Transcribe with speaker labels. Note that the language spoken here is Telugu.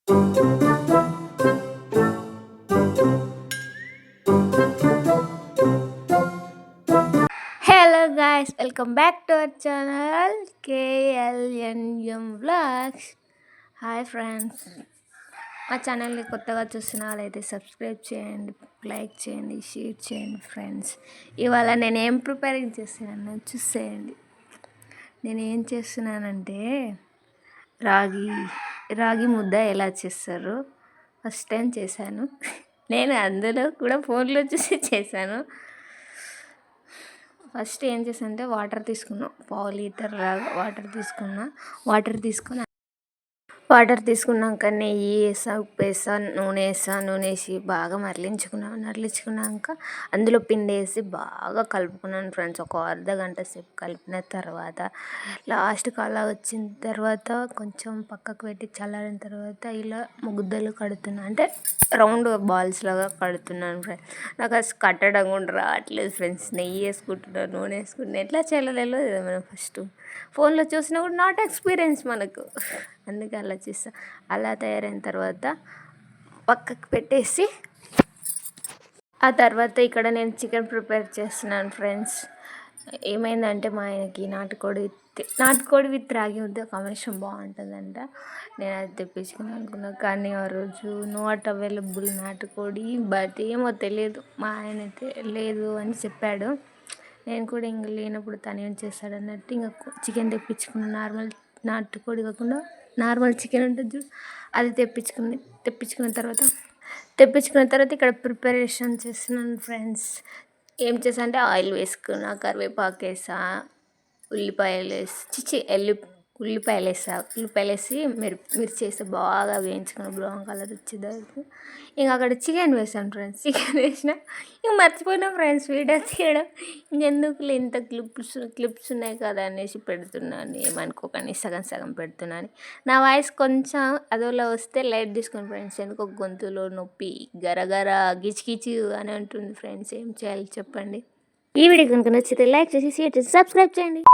Speaker 1: Hello guys, welcome back to our channel KLNM vlogs. Hi friends, మా ఛానల్ని కొత్తగా చూసిన వాళ్ళైతే సబ్స్క్రైబ్ చేయండి, లైక్ చేయండి, షేర్ చేయండి ఫ్రెండ్స్. ఇవాళ నేను ఏం ప్రిపేరింగ్ చేస్తున్నాను చూసేయండి. నేను ఏం చేస్తున్నానంటే రాగి ముద్ద ఎలా చేస్తారు ఫస్ట్ టైం చేశాను. నేను అందులో కూడా ఫోన్లో చూసి చేశాను. ఫస్ట్ ఏం చేసానంటే వాటర్ తీసుకున్నా, పావు లీటర్ లాగా వాటర్ వాటర్ తీసుకున్నాక నెయ్యి వేసా, ఉప్పు వేసా, నూనె వేసి బాగా మరలించుకున్నాక అందులో పిండి వేసి బాగా కలుపుకున్నాను ఫ్రెండ్స్. ఒక అర్ధ గంట సేపు కలిపిన తర్వాత లాస్ట్కి అలా వచ్చిన తర్వాత కొంచెం పక్కకు పెట్టి చల్లారిన తర్వాత ఇలా ముద్దలు కడుతున్నాను, అంటే రౌండ్ బాల్స్ లాగా కడుతున్నాను ఫ్రెండ్స్. నాకు అసలు కట్టడం కూడా రావట్లేదు ఫ్రెండ్స్. నెయ్యి వేసుకుంటున్నాను, నూనె వేసుకుంటున్నాను, ఎట్లా చేయలేదో మనం ఫస్ట్ ఫోన్లో చూసినా కూడా నాట్ ఎక్స్పీరియన్స్ మనకు, అందుకే అలా చేస్తా. అలా తయారైన తర్వాత పక్కకు పెట్టేసి ఆ తర్వాత ఇక్కడ నేను చికెన్ ప్రిపేర్ చేస్తున్నాను ఫ్రెండ్స్. ఏమైందంటే మా ఆయనకి నాటుకోడి విత్ రాగి ముద్ద కాంబినేషన్ బాగుంటుందంట. నేను అది తెప్పించుకుని అనుకున్నాను, కానీ ఆ రోజు నాట్ అవైలబుల్ నాటుకోడి. బట్ ఏమో తెలియదు, మా ఆయన అయితే లేదు అని చెప్పాడు. నేను కూడా ఇంక లేనప్పుడు తను ఏం చేస్తాడు అన్నట్టు ఇంకా చికెన్ తెప్పించుకున్నాను. నాటుకోడి కాకుండా నార్మల్ చికెన్ ఉంటుంది చూడు, అది తెప్పించుకున్న తర్వాత ఇక్కడ ప్రిపరేషన్ చేస్తున్నాను ఫ్రెండ్స్. ఏం చేసా అంటే ఆయిల్ వేసుకున్నా, కరివేపాకు వేసా, ఉల్లిపాయలు వేసి మిర్చి వేసి బాగా వేయించుకుని బ్రౌన్ కలర్ వచ్చేదాకా ఇంకా అక్కడ చికెన్ వేసాను ఫ్రెండ్స్. చికెన్ వేసిన ఇంక మర్చిపోయినా ఫ్రెండ్స్ వీడియో తీయడం. ఇంకెందుకు ఇంత క్లిప్స్ ఉన్నాయి కదా అనేసి పెడుతున్నాను, ఏమనుకోకండి, సగం పెడుతున్నాను. నా వాయిస్ కొంచెం అదోలా వస్తే లైట్ తీసుకుని ఫ్రెండ్స్, ఎందుకో గొంతులో నొప్పి గరగర గిచికిచి అని ఉంటుంది ఫ్రెండ్స్. ఏం చేయాలి చెప్పండి. ఈ వీడియో కనుక నచ్చితే లైక్ చేసి షేర్ చేసి సబ్స్క్రైబ్ చేయండి.